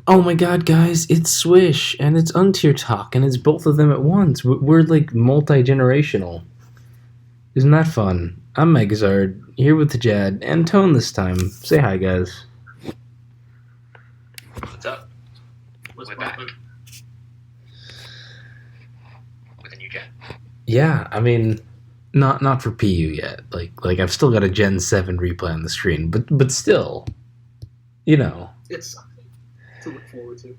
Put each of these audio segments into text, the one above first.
Oh my god, guys, it's Swish, and it's Untier Talk, and it's both of them at once. We're like multi-generational. Isn't that fun? I'm Megazard, here with the Jad, and Tone this time. Say hi, guys. What's up? We're back with a new gen. Yeah, I mean, not for PU yet. Like I've still got a Gen 7 replay on the screen, but still, you know. It's something to look forward to.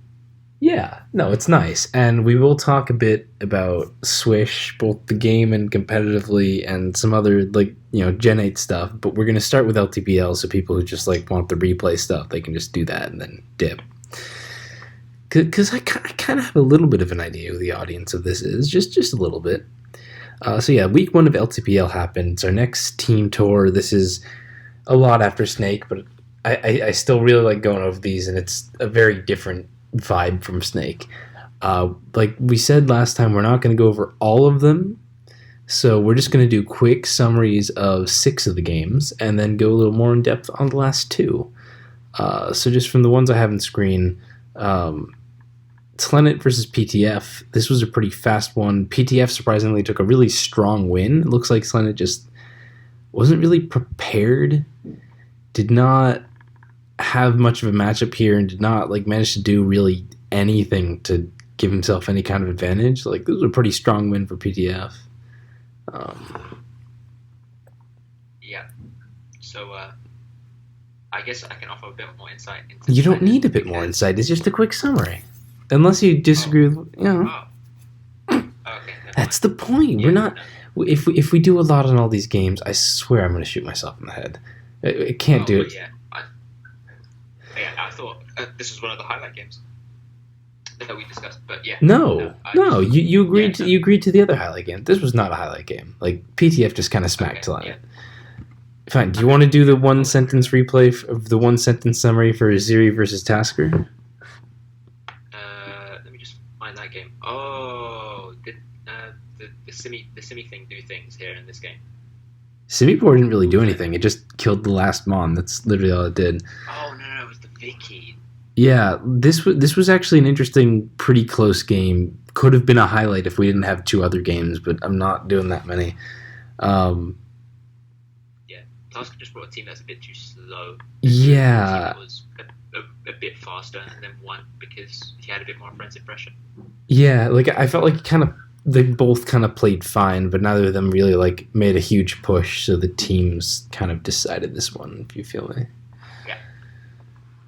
Yeah, no, it's nice. And we will talk a bit about Swish, both the game and competitively, and some other, Gen 8 stuff. But we're going to start with LTPL, so people who just, want the replay stuff, they can just do that and then dip. Because I kind of have a little bit of an idea who the audience of this is, just a little bit. So yeah, week 1 of LTPL happened. It's our next team tour. This is a lot after Snake, but I still really like going over these, and it's a very different vibe from Snake. Like we said last time, we're not going to go over all of them, so we're just going to do quick summaries of 6 of the games, and then go a little more in depth on the last 2. So just from the ones I have on screen, Tlenet versus PTF. This was a pretty fast one. PTF surprisingly took a really strong win. It looks like Tlenet just wasn't really prepared, did not have much of a matchup here, and did not manage to do really anything to give himself any kind of advantage. This was a pretty strong win for PTF. Yeah. So I guess I can offer a bit more insight into. You don't need a bit more insight. It's just a quick summary, unless you disagree with Okay. That's the point. Yeah, We're not. If we do a lot on all these games, I swear I'm going to shoot myself in the head. I can't do it. Yeah. I thought this was one of the highlight games that we discussed, but yeah. No. You agreed to you agreed to the other highlight game. This was not a highlight game. PTF just kind of smacked on it. Fine. Do you want to do the one sentence replay of the one sentence summary for Ziri versus Tasker? Let me just find that game. Oh, did the Simi thing do things here in this game? Simipore didn't really do anything. It just killed the last Mon. That's literally all it did. Oh no, it was the Vicky. Yeah, this was actually an interesting, pretty close game. Could have been a highlight if we didn't have 2 other games, but I'm not doing that many. Yeah, Tasker just brought a team that's a bit too slow. Yeah. It was a bit faster, and then won because he had a bit more offensive pressure. Yeah, I felt like they both kind of played fine, but neither of them really made a huge push, so the teams kind of decided this one, if you feel me.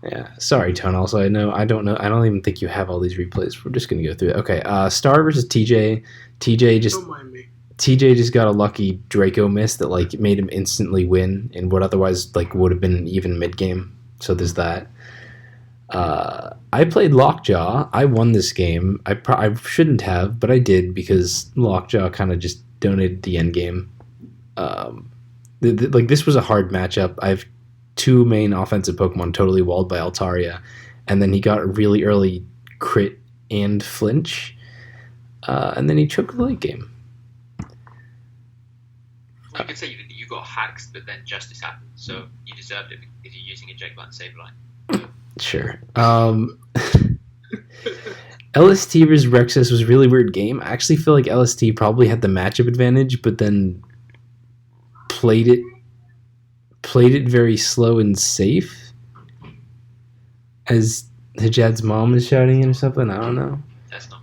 Yeah. Sorry, Tone. Also, I don't even think you have all these replays. We're just gonna go through it. Okay. Star versus TJ. Don't mind me. TJ just got a lucky Draco miss that made him instantly win in what otherwise would have been an even mid game. So there's that. I played Lockjaw. I won this game. I shouldn't have, but I did because Lockjaw kind of just donated the end game. This was a hard matchup. I've 2 main offensive Pokemon totally walled by Altaria, and then he got a really early crit and flinch, and then he choked the late game. Well, you could say you got hacks, but then justice happened, so you deserved it if you're using a Jake save line. Sure. LST versus Rexus was a really weird game. I actually feel like LST probably had the matchup advantage, but then played it very slow and safe. As Hijad's mom is shouting in or something. I don't know. That's not.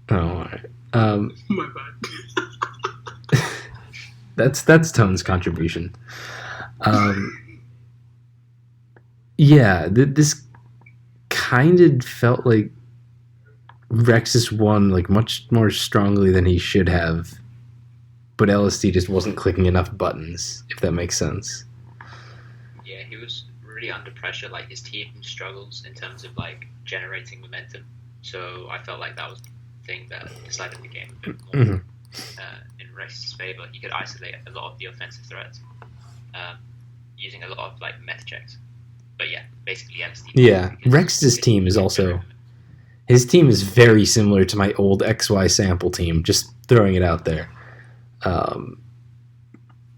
Oh, all right. My bad. That's Tone's contribution. Yeah, this kind of felt like Rexus won much more strongly than he should have, but LSD just wasn't clicking enough buttons, if that makes sense. Yeah, he was really under pressure. His team struggles in terms of generating momentum. So I felt like that was the thing that decided the game a bit more in Rex's favor. He could isolate a lot of the offensive threats using a lot of meta checks. But yeah, basically LSD. Yeah, Rex's team is also. His team is very similar to my old XY sample team, just throwing it out there.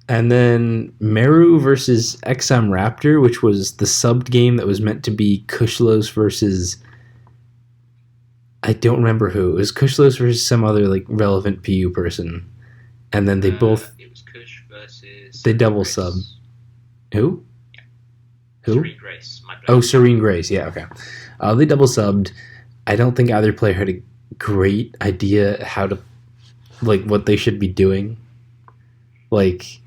And then Meru versus XM Raptor, which was the subbed game that was meant to be Kushlos versus I don't remember who. It was Kushlos versus some other like relevant PU person, and then they both It was Kush versus. they Serene double Grace. sub. Who? Yeah. Who? Serene Grace. Oh, Serene Grace. Yeah, okay. They double subbed. I don't think either player had a great idea how to, like, what they should be doing. Like,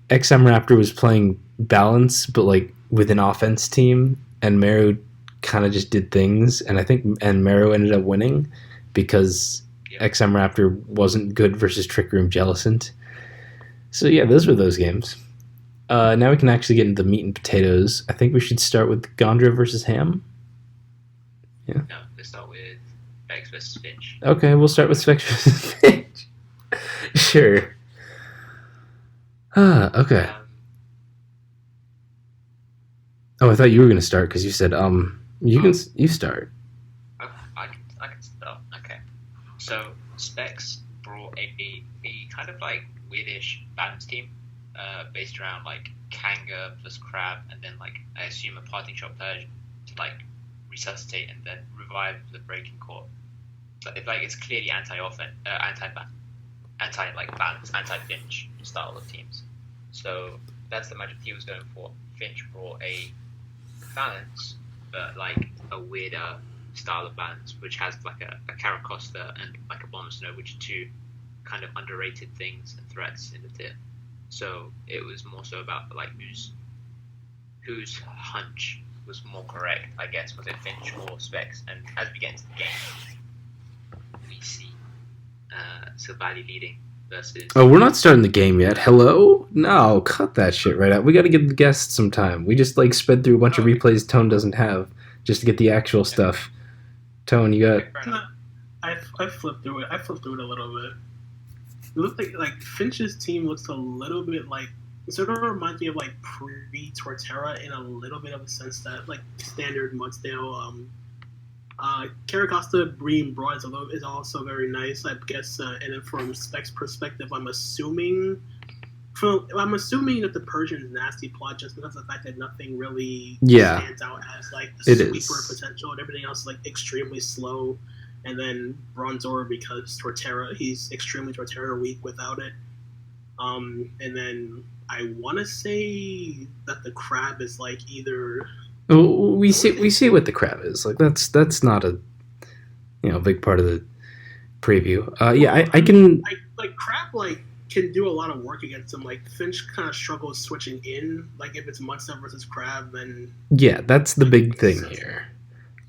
XM Raptor was playing balance, but like with an offense team, and Meru kind of just did things, and I think Meru ended up winning because XM Raptor wasn't good versus Trick Room Jellicent. So yeah, those were those games. Now we can actually get into the meat and potatoes. I think we should start with Gondra versus Ham. No, let's start with Specs versus Finch. Okay, we'll start with Specs versus Finch. Sure. Okay. Oh, I thought you were going to start because you said you start. Okay, I can start. Okay. So Specs brought a kind of like weirdish balance team, based around like Kanga plus Crab, and then like I assume a parting shot Persian to like resuscitate and then revive the breaking core. So it's clearly anti-offense, balance, anti-Finch style of teams. So that's the magic he was going for. Finch brought a balance, but like a weirder style of balance, which has like a Caracosta and like a Bomber Snow, which are two kind of underrated things and threats in the tier. So it was more so about like whose hunch was more correct, I guess. Was it Finch or Specs? And as we get into the game, we see Silvally leading versus. Oh, we're not starting the game yet. Hello? No, cut that shit right out. We got to give the guests some time. We just like sped through a bunch of replays Tone doesn't have just to get the actual stuff. Tone, you got. I flipped through it. I flipped through it a little bit. It looked like Finch's team looks a little bit like. It sort of reminds me of like pre-Torterra in a little bit of a sense that like standard Mudsdale. Caracosta Bream Broad is also very nice, I guess. And then from Specs' perspective, I'm assuming that the Persian's nasty plot just because of the fact that nothing really stands out as like the sweeper potential, and everything else is like extremely slow. And then Bronzor, because Torterra, he's extremely Torterra weak without it. And then I want to say that the Crab is like either. We see what the Crab is like. That's not a big part of the preview. I can like Crab can do a lot of work against him. Like Finch kind of struggles switching in. Like if it's Mudstone versus Crab, then that's the big thing here.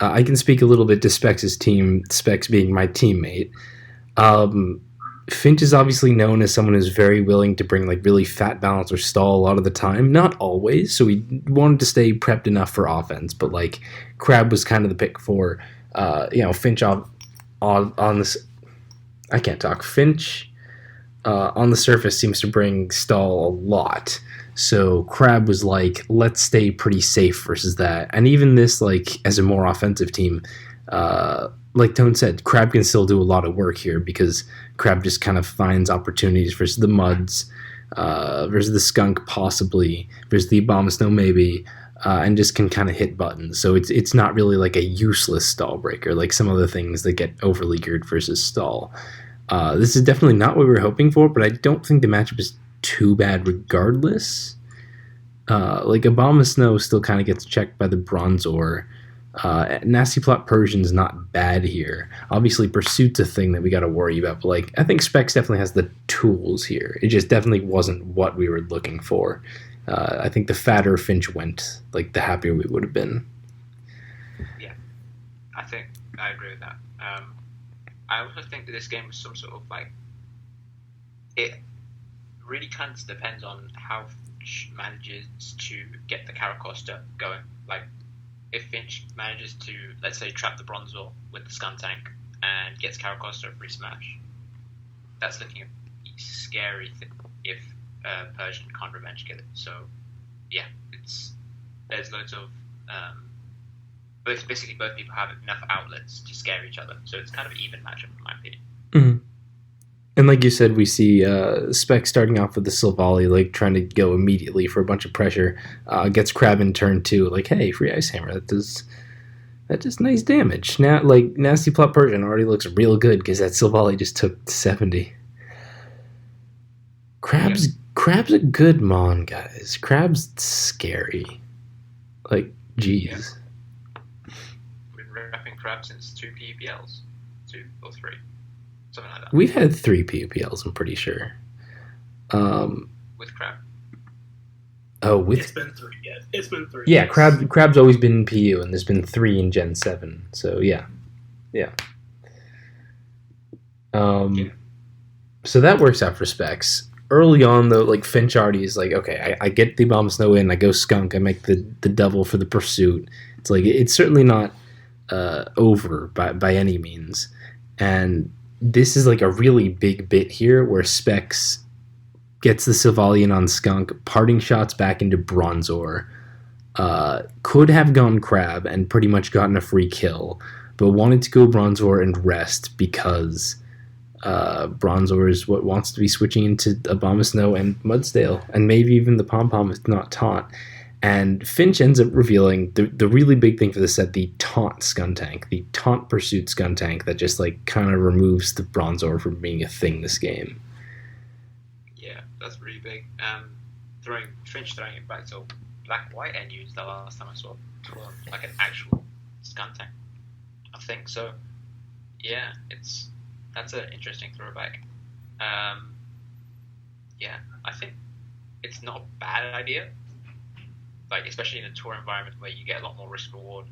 I can speak a little bit to Specs' team. Specs being my teammate. Finch is obviously known as someone who's very willing to bring like really fat balance or stall a lot of the time. Not always, so we wanted to stay prepped enough for offense. But like Crab was kind of the pick for, Finch on this. I can't talk. Finch on the surface seems to bring stall a lot. So Crab was like, let's stay pretty safe versus that. And even this, like as a more offensive team, like Tone said, Crab can still do a lot of work here because Crab just kind of finds opportunities versus the Muds, versus the Skunk possibly, versus the Abomasnow maybe, and just can kind of hit buttons. So it's not really like a useless stall breaker like some other things that get overly geared versus stall. This is definitely not what we were hoping for, but I don't think the matchup is too bad regardless. Like Abomasnow still kind of gets checked by the Bronzor. Nasty Plot Persian's not bad here. Obviously, Pursuit's a thing that we got to worry about, but like I think Specs definitely has the tools here. It just definitely wasn't what we were looking for. I think the fatter Finch went, like the happier we would have been. Yeah, I think I agree with that. I also think that this game was some sort of like it really kind of depends on how Finch manages to get the Caracosta going. Like if Finch manages to, let's say, trap the Bronzor with the Scum Tank and gets Caracosta a free smash, that's looking a scary thing if Persian can't revenge kill it. So, yeah, there's loads of basically both people have enough outlets to scare each other. So it's kind of an even matchup in my opinion. Mm-hmm. And like you said, we see Spec starting off with the Silvally, like trying to go immediately for a bunch of pressure. Gets Crab in turn 2, like, hey, free Ice Hammer. That's just nice damage. Now, like, Nasty Plot Persian already looks real good because that Silvally just took 70. Crab's a good mon, guys. Crab's scary. Like, jeez. We've been repping Crab since 2 PUPLs. 2 or 3. Something like that. We've had 3 PUPLs, I'm pretty sure. With Crab? Oh, It's been 3, yeah. It's been 3. Yeah, Crab's always been in PU, and there's been 3 in Gen 7. So, yeah. So that works out for specs. Early on, though, like, Finch already is like, okay, I get the Abomasnow in, I go Skunk, I make the double for the Pursuit. It's like, it's certainly not over by any means. And this is like a really big bit here where Specs gets the Sylvalian on Skunk, parting shots back into Bronzor. Could have gone Crab and pretty much gotten a free kill, but wanted to go Bronzor and rest because Bronzor is what wants to be switching into Abomasnow and Mudsdale, and maybe even the Pom-Pom if not Taunt. And Finch ends up revealing the really big thing for the set, the Taunt Skuntank, the Taunt Pursuit Skuntank that just like kind of removes the Bronzor from being a thing this game. Yeah, that's really big. Finch throwing it back to black-white and used the last time I saw like an actual Skuntank. I think so. Yeah, that's an interesting throwback. Yeah, I think it's not a bad idea. Like, especially in a tour environment where you get a lot more risk reward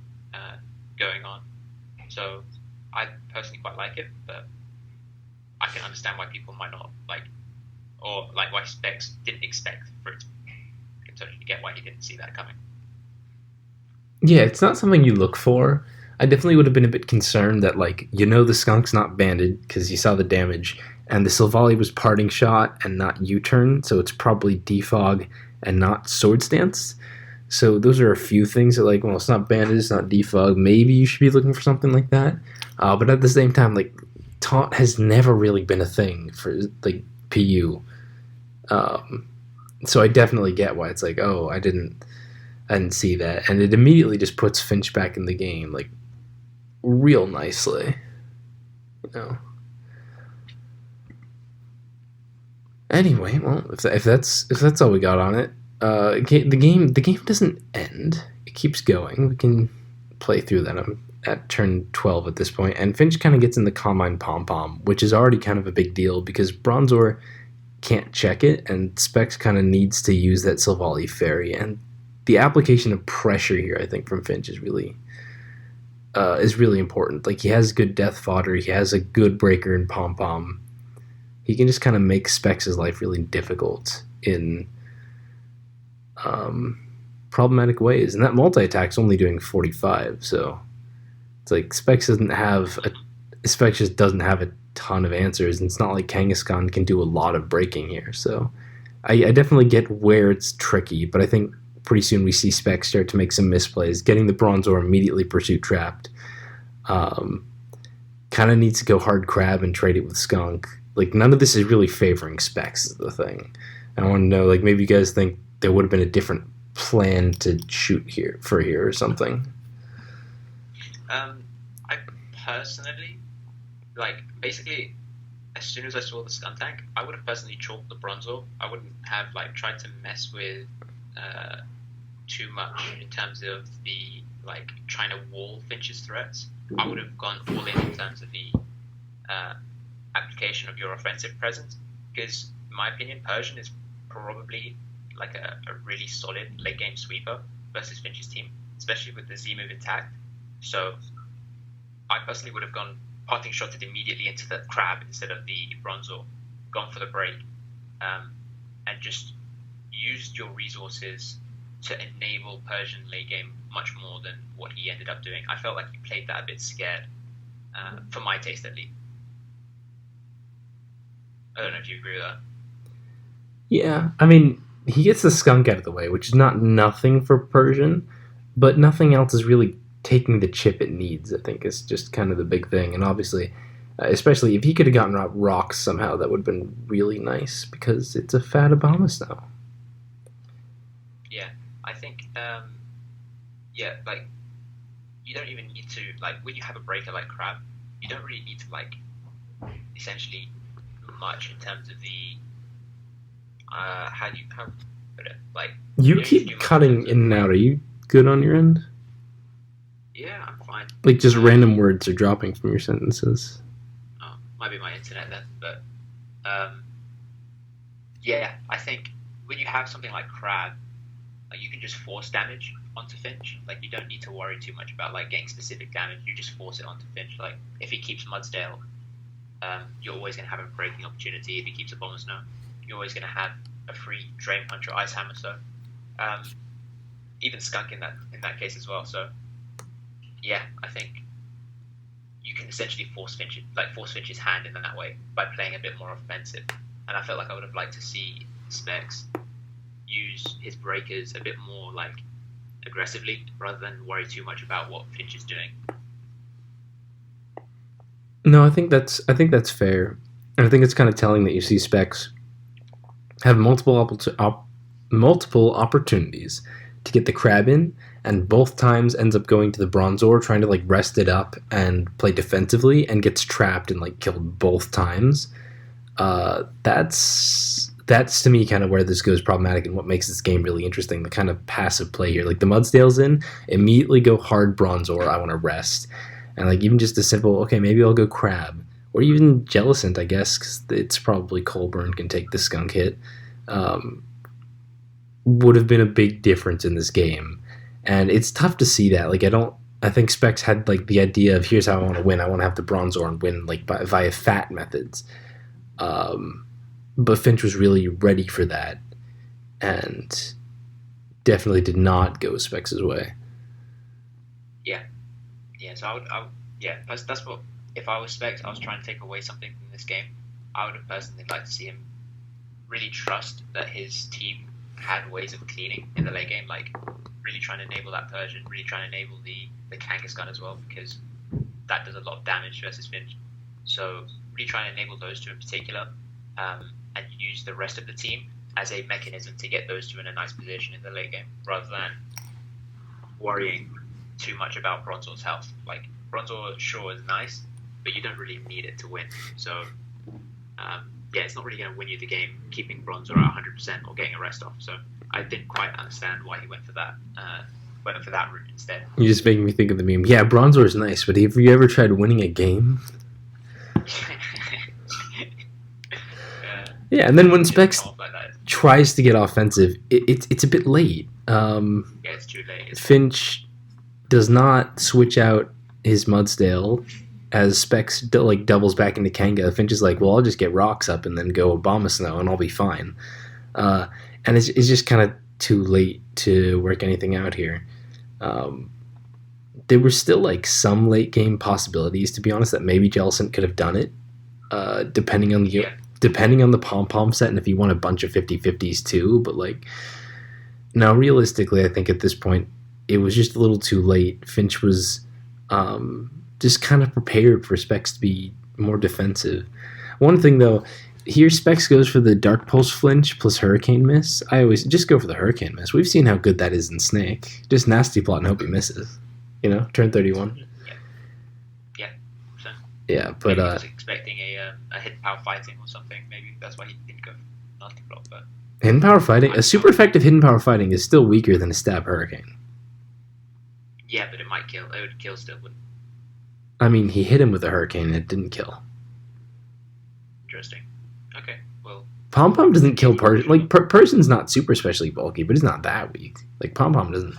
going on. So I personally quite like it, but I can understand why people might not like, or like why Specs didn't expect for it. I can totally get why he didn't see that coming. Yeah, it's not something you look for. I definitely would have been a bit concerned that, like, the Skunk's not banded because you saw the damage, and the Silvally was parting shot and not U-turn, so it's probably defog and not Sword Stance. So those are a few things that, like, well, it's not banded, it's not defog. Maybe you should be looking for something like that. But at the same time, like, Taunt has never really been a thing for, like, PU. So I definitely get why it's like, oh, I didn't see that. And it immediately just puts Finch back in the game, like, real nicely. Anyway, well, if that's all we got on it, the game doesn't end. It keeps going. We can play through that. I'm at turn 12 at this point, and Finch kind of gets in the Combine Pom-Pom, which is already kind of a big deal because Bronzor can't check it, and Specs kind of needs to use that Silvally Fairy, and the application of pressure here, I think, from Finch is really important. Like, he has good death fodder, he has a good breaker in Pom-Pom. He can just kind of make Specs' life really difficult in problematic ways, and that multi-attack's only doing 45, so it's like Specs just doesn't have a ton of answers, and it's not like Kangaskhan can do a lot of breaking here, so I definitely get where it's tricky, but I think pretty soon we see Specs start to make some misplays, getting the Bronzor immediately pursuit trapped. Kind of needs to go hard Crab and trade it with Skunk. Like, none of this is really favoring Specs is the thing. I want to know, like, maybe you guys think there would have been a different plan to shoot here or something. I personally, like, basically, as soon as I saw the Skuntank, I would have personally chalked the Bronzor. I wouldn't have, like, tried to mess with too much in terms of the, like, trying to wall Finch's threats. I would have gone all in terms of the application of your offensive presence, because in my opinion, Persian is probably like a really solid late game sweeper versus Finch's team, especially with the Z move intact. So I personally would have gone parting shotted immediately into the Crab instead of the Bronzor, gone for the break, and just used your resources to enable Persian late game much more than what he ended up doing. I felt like he played that a bit scared, for my taste at least. I don't know if you agree with that. Yeah, I mean, he gets the Skunk out of the way, which is not nothing for Persian, but nothing else is really taking the chip it needs, I think, is just kind of the big thing. And obviously, especially if he could have gotten rocks somehow, that would have been really nice, because it's a fat Abomasnow. Yeah, I think, like, you don't even need to like when you have a breaker like Crab, you don't really need to like essentially do much in terms of the how put it like you keep cutting in and out. Are you good on your end? Yeah, I'm fine. Like just random words are dropping from your sentences. Oh, might be my internet then, but yeah, I think when you have something like Crab, like you can just force damage onto Finch. Like you don't need to worry too much about like getting specific damage. You just force it onto Finch. Like if he keeps Mudsdale, you're always going to have a breaking opportunity. If he keeps a Bomber Snow, you're always going to have a free Drain Punch or Ice Hammer. So even Skunk in that case as well. So yeah, I think you can essentially force Finch's hand in that way by playing a bit more offensive. And I felt like I would have liked to see Specs use his breakers a bit more like aggressively rather than worry too much about what Finch is doing. No, I think that's fair, and I think it's kind of telling that you see Specs have multiple opportunities to get the Crab in, and both times ends up going to the Bronzor trying to like rest it up and play defensively, and gets trapped and like killed both times. That's to me kind of where this goes problematic and what makes this game really interesting. The kind of passive play here, like the Mudsdale's in, immediately go hard Bronzor. I want to rest. And like even just a simple, okay, maybe I'll go Crab. Or even Jellicent, I guess, because it's probably Colburn can take the Skunk hit. Would have been a big difference in this game. And it's tough to see that. Like I think Specs had like the idea of here's how I want to win. I want to have the Bronzor and win like via fat methods. But Finch was really ready for that. And definitely did not go Specs' way. Yeah, so I would that's what, if I was Specs, I was trying to take away something from this game. I would have personally liked to see him really trust that his team had ways of cleaning in the late game, like really trying to enable that Persian, really trying to enable the Kangaskhan as well, because that does a lot of damage versus Finch. So really trying to enable those two in particular, and use the rest of the team as a mechanism to get those two in a nice position in the late game, rather than worrying too much about Bronzor's health. Like Bronzor sure is nice, but you don't really need it to win. So it's not really going to win you the game keeping Bronzor at 100% or getting a rest off. So I didn't quite understand why he went for that route instead. You're just making me think of the meme. Yeah, Bronzor is nice, but have you ever tried winning a game? Yeah, and then when Specs tries to get offensive, it's a bit late. It's too late. Finch does not switch out his Mudsdale as Specs doubles back into Kanga. Finch is like, well, I'll just get rocks up and then go Abomasnow and I'll be fine. And it's just kind of too late to work anything out here. There were still like some late game possibilities, to be honest, that maybe Jellicent could have done it, depending on the pom-pom set and if you want a bunch of 50-50s too. But like, now realistically, I think at this point it was just a little too late. Finch was just kind of prepared for Specs to be more defensive. One thing though, here Specs goes for the Dark Pulse flinch plus Hurricane Miss. I always just go for the Hurricane Miss. We've seen how good that is in Snake. Just nasty plot and hope he misses. Turn 31. Yeah. So yeah, but maybe he was expecting a hidden power fighting or something. Maybe that's why he didn't go nasty plot. But hidden power fighting, a super effective hidden power fighting is still weaker than a stab Hurricane. Yeah, but it might kill. It would kill still. I mean, he hit him with a Hurricane and it didn't kill. Interesting. Okay, well. Pom-Pom doesn't kill Persian. Like, Persian's not super specially bulky, but he's not that weak. Like, Pom-Pom doesn't.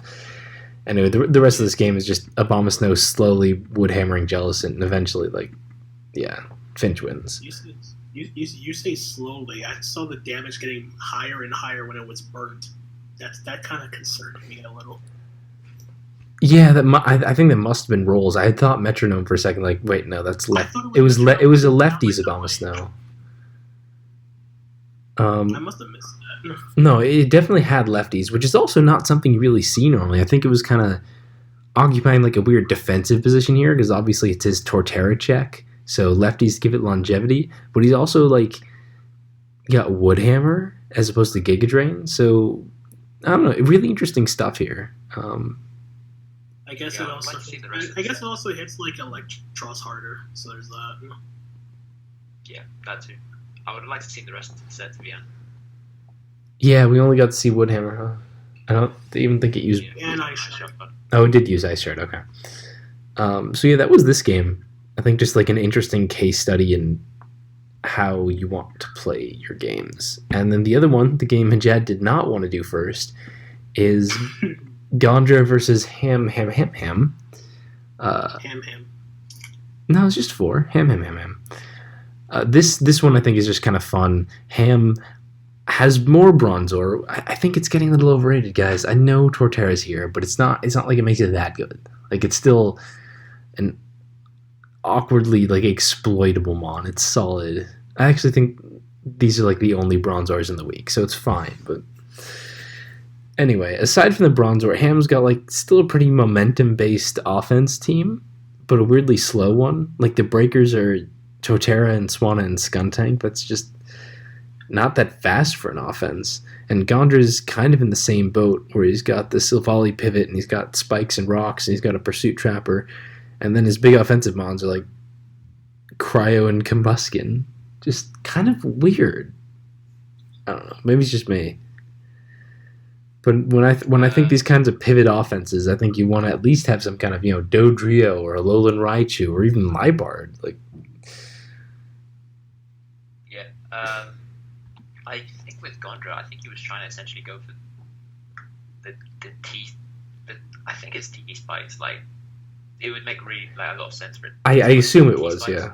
Anyway, the rest of this game is just Abomasnow slowly woodhammering Jellicent, and eventually, Finch wins. You say slowly. I saw the damage getting higher and higher when it was burnt. That kind of concerned me a little. Yeah, I think that must have been rolls. I had thought metronome for a second. Like, wait, no, that's left. It was a lefty's Abomasnow. I must have missed that. No, it definitely had lefties, which is also not something you really see normally. I think it was kind of occupying like a weird defensive position here because obviously it's his Torterra check, so lefties give it longevity. But he's also like got Woodhammer as opposed to Giga Drain, so I don't know. Really interesting stuff here. I guess Yeah, it I would also. like to see the rest of I the guess set. it also hits like Electros harder. So there's that. Yeah, that too. I would like to see the rest of the set, to be honest. Yeah, we only got to see Woodhammer, huh? I don't even think it used. Yeah, And I Ice Shard. Oh, it did use Ice Shard. Okay. So yeah, that was this game. I think just like an interesting case study in how you want to play your games. And then the other one, the game Hajad did not want to do first, is Gondra versus Ham. Ham. No, it's just 4. Ham. This one I think is just kind of fun. Ham has more Bronzor. I think it's getting a little overrated, guys. I know Torterra's here, but it's not like it makes it that good. Like, it's still an awkwardly like exploitable mon. It's solid. I actually think these are like the only Bronzors in the week, so it's fine. But anyway, aside from the Bronzor, Ham's got like still a pretty momentum based offense team, but a weirdly slow one. Like the breakers are Torterra and Swanna and Skuntank. That's just not that fast for an offense. And Gondra's kind of in the same boat where he's got the Silvally pivot and he's got spikes and rocks and he's got a pursuit trapper. And then his big offensive mons are like Cryo and Combustion. Just kind of weird. I don't know. Maybe it's just me. But when I think these kinds of pivot offenses, I think you want to at least have some kind of, Dodrio or a Alolan Raichu or even Libard. Like, yeah. I think with Gondra, I think he was trying to essentially go for the T. I think it's T spikes. Like, it would make really like a lot of sense for it. I assume it was, yeah.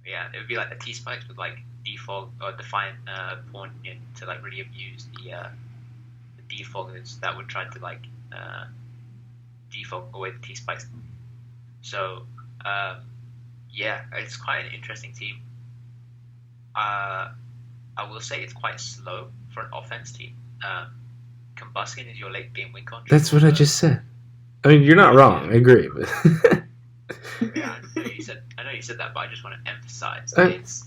Yeah, it would be like the T spikes with like default or define pawn to like really abuse the defaulters that would try to like default away the T spikes. So yeah, it's quite an interesting team. I will say it's quite slow for an offense team. Combustion is your late game win control. That's what I just said. I mean, you're not wrong. I agree. But yeah, I know you said that, but I just want to emphasize that it's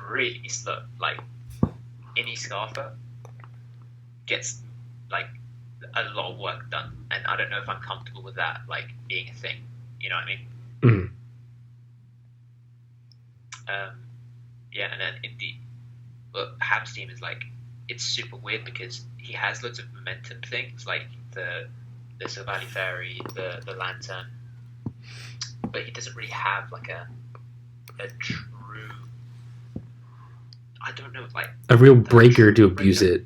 really slow. Like, any Scarfer gets like a lot of work done, and I don't know if I'm comfortable with that, like being a thing. You know what I mean? Mm-hmm. Yeah, and then Ham's team is like, it's super weird because he has loads of momentum things like the Silvally Fairy, the Lantern, but he doesn't really have like a true, I don't know, like a real breaker to abuse it.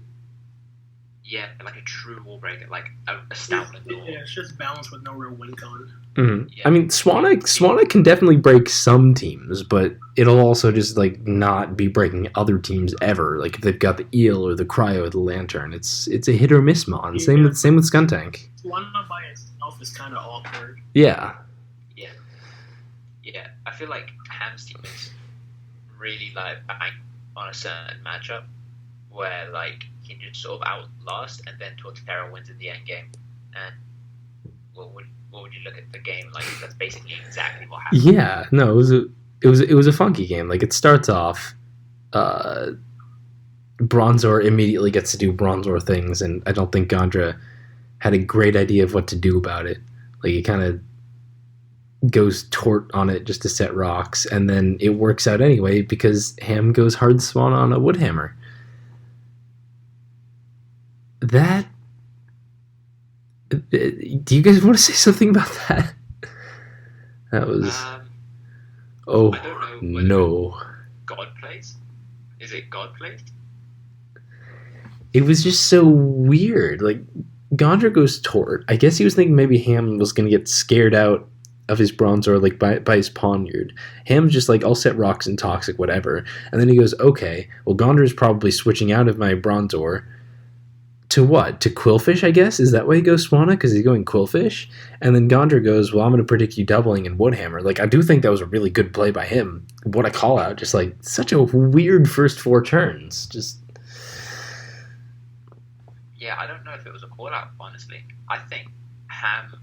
Yeah, like a true wall breaker, like a Stoutland. Yeah, it's just balanced with no real win con. Mm-hmm. Yeah. I mean, Swanna can definitely break some teams, but it'll also just like not be breaking other teams ever. Like if they've got the Eel or the Cryo or the Lantern, it's a hit or miss mon. Yeah. Same with Skuntank. Swanna by itself is kind of awkward. Yeah. Yeah. I feel like Ham's team is really like bang on a certain matchup where like he can just sort of outlast, and then Torterra wins in the end game. And what would you look at the game like? That's basically exactly what happened. Yeah, no, it was a funky game. Like it starts off, Bronzor immediately gets to do Bronzor things, and I don't think Gondra had a great idea of what to do about it. Like he kind of goes tort on it just to set rocks, and then it works out anyway because Ham goes hard swan on a Woodhammer. That. Do you guys want to say something about that? That was. Oh I don't know no! God plays? Is it God plays? It was just so weird. Like Gondra goes tort. I guess he was thinking maybe Ham was gonna get scared out of his Bronzor like by his Pawniard. Ham's just like, I'll set rocks and toxic, whatever. And then he goes, okay, well Gondra's probably switching out of my Bronzor. To what? To Quillfish, I guess? Is that why he goes Swanna? Because he's going Quillfish? And then Gondra goes, well, I'm going to predict you doubling in Woodhammer. Like, I do think that was a really good play by him. What a call out. Just, like, such a weird first 4 turns. Just... Yeah, I don't know if it was a call out, honestly. I think Ham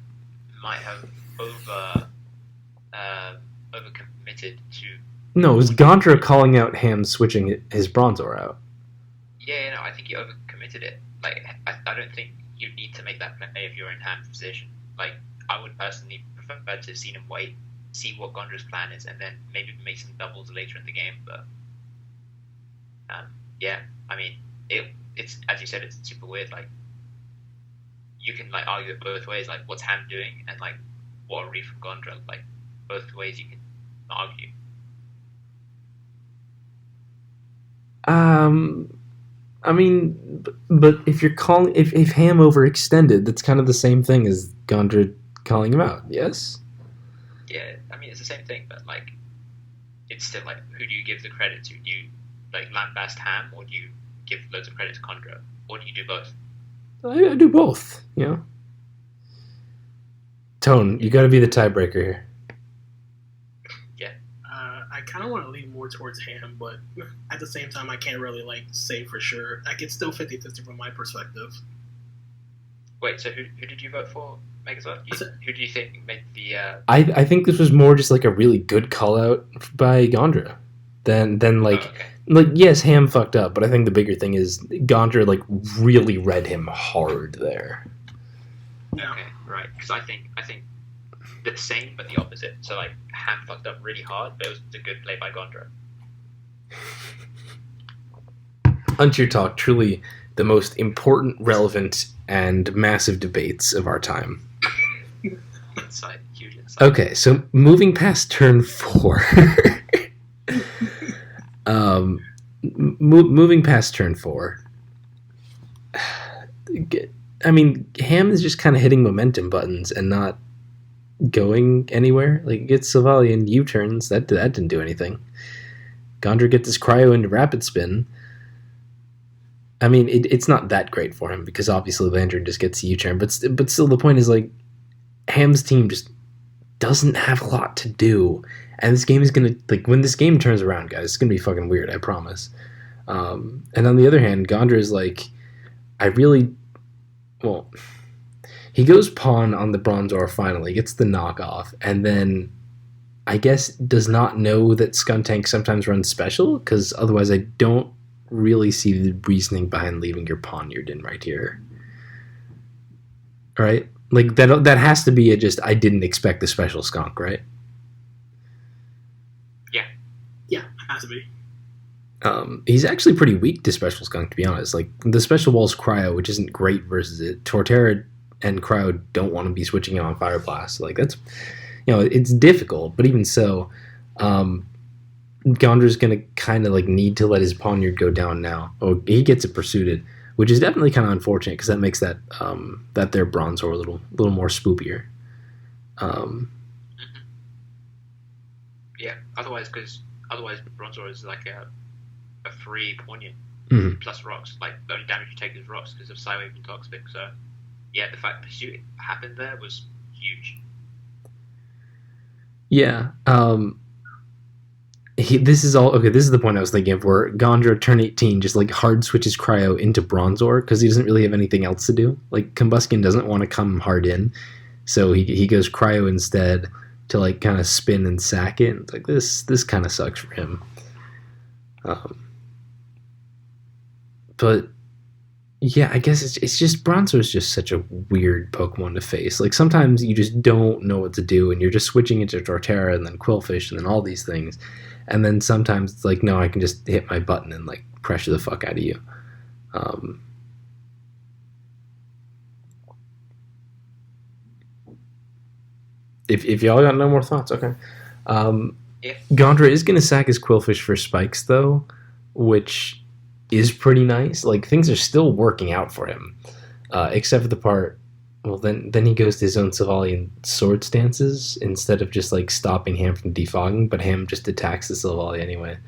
might have overcommitted to... No, it was Gondra calling out Ham switching his Bronzor out. Yeah, no, I think he overcommitted it. Like, I don't think you need to make that play if you're in Ham's position. Like, I would personally prefer to have seen him wait, see what Gondra's plan is, and then maybe make some doubles later in the game. But yeah, I mean, it's as you said, it's super weird. Like you can like argue it both ways. Like what's Ham doing, and like what a read from Gondra. Like both ways you can argue. I mean, but if you're calling if Ham overextended, that's kind of the same thing as Gondra calling him out. Yes. Yeah, I mean it's the same thing, but like it's still like who do you give the credit to? Do you like lambast Ham, or do you give loads of credit to Gondra, or do you do both? I do both. You know. Tone, you got to be the tiebreaker here. I kind of want to lean more towards Ham, but at the same time, I can't really like say for sure. Like it's still 50-50 from my perspective. Wait, so who did you vote for, Megazord? Who do you think made the? I think this was more just like a really good call out by Gondra, than like. Oh, okay. Like yes, Ham fucked up, but I think the bigger thing is Gondra like really read him hard there. Yeah. Okay, right. Because I think the same but the opposite. So like Ham fucked up really hard, but it was a good play by Gondra. Untier Talk, truly the most important, relevant, and massive debates of our time. Insight, huge insight. Okay, so moving past turn 4. Moving past turn 4. I mean, Ham is just kind of hitting momentum buttons and not going anywhere. Like, it gets Sylvalian U-turns. That didn't do anything. Gondra gets his cryo into rapid spin. I mean, it's not that great for him because obviously Landry just gets a U-turn. But still, the point is, like, Ham's team just doesn't have a lot to do. And this game is going to, like, when this game turns around, guys, it's going to be fucking weird, I promise. And on the other hand, Gondra is like, he goes pawn on the Bronzor finally, gets the knockoff, and then I guess does not know that Skuntank sometimes runs special, because otherwise I don't really see the reasoning behind leaving your poniard in right here. Right? Like, that has to be I didn't expect the special skunk, right? Yeah, it has to be. He's actually pretty weak to special skunk, to be honest. Like, the special wall's cryo, which isn't great versus it. Torterra and cryo don't want to be switching it on fire blast. Like, that's, it's difficult, but even so, Gondra's gonna kind of like need to let his poniard go down now. Oh, he gets it pursuited, which is definitely kind of unfortunate because that makes that their Bronzor a little more spoopier. Yeah. Otherwise Bronzor is like a free poignant plus rocks. Like the only damage you take is rocks because of Psywave and Toxic. So yeah, the fact pursuit happened there was huge. Yeah. This is the point I was thinking of, where Gondra turn 18 just like hard switches cryo into Bronzor because he doesn't really have anything else to do. Like, Combustion doesn't want to come hard in, so he goes cryo instead to like kind of spin and sack it. It's like, this kind of sucks for him. But yeah, I guess it's just Bronzor is just such a weird Pokemon to face. Like, sometimes you just don't know what to do, and you're just switching into Torterra and then Quillfish and then all these things. And then sometimes it's like, no, I can just hit my button and like pressure the fuck out of you. If y'all got no more thoughts, okay. Yeah. Gondra is going to sack his Quillfish for spikes, though, which is pretty nice. Like, things are still working out for him, except for the part. Well, then he goes to his own Sylvalian sword stances instead of just like stopping Ham from defogging, but Ham just attacks the Sylvalia anyway.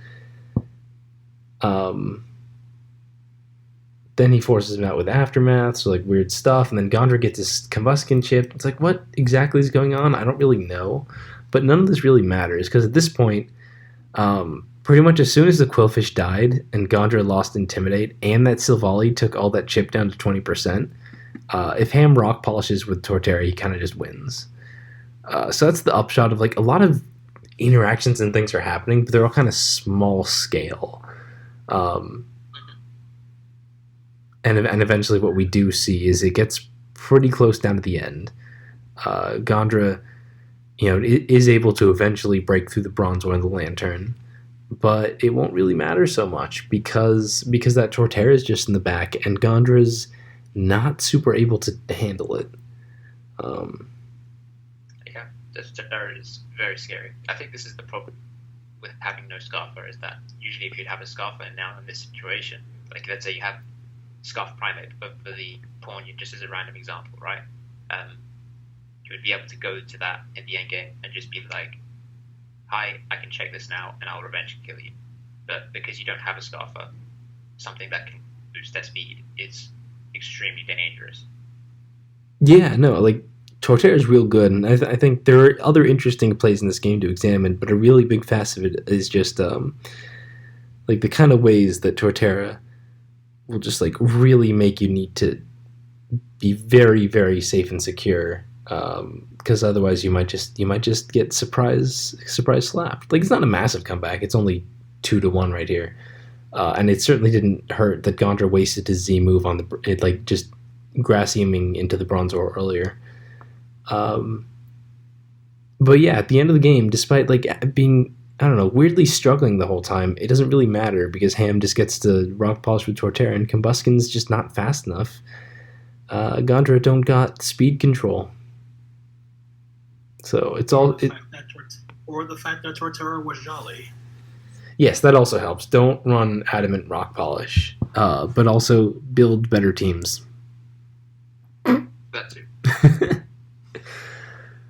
Then he forces him out with Aftermath, so like weird stuff, and then Gondra gets his Combustion chip. It's like, what exactly is going on? I don't really know, but none of this really matters, because at this point, pretty much as soon as the Quillfish died and Gondra lost Intimidate, and that Sylvali took all that chip down to 20%, if Ham rock polishes with Torterra, he kind of just wins. So that's the upshot of, like, a lot of interactions and things are happening, but they're all kind of small scale. And eventually what we do see is it gets pretty close down to the end. Gondra, is able to eventually break through the bronze or the lantern, but it won't really matter so much because that Torterra is just in the back, and Gondra's not super able to handle it. Yeah, this Torterra is very scary. I think this is the problem with having no Scarfer, is that usually if you'd have a Scarfer and now in this situation, like let's say you have Scarf Primate, but for the pawn, just as a random example, right? You would be able to go to that in the end game and just be like, hi, I can check this now and I'll revenge kill you. But because you don't have a Scarfer, something that can boost their speed is extremely dangerous. Yeah, no, like Torterra is real good, and I think there are other interesting plays in this game to examine, but a really big facet of it is just like the kind of ways that Torterra will just like really make you need to be very, very safe and secure, because otherwise you might just get surprise slapped. Like, it's not a massive comeback; it's only 2-1 right here, and it certainly didn't hurt that Gondra wasted his Z move on just Grassiuming into the bronze ore earlier. But yeah, at the end of the game, despite like being, I don't know, weirdly struggling the whole time, it doesn't really matter because Ham just gets to rock polish with Torterra, and Combusken's just not fast enough. Gondra don't got speed control, so it's all or the fact that Torterra was jolly. Yes, that also helps. Don't run adamant rock polish, but also build better teams. That too.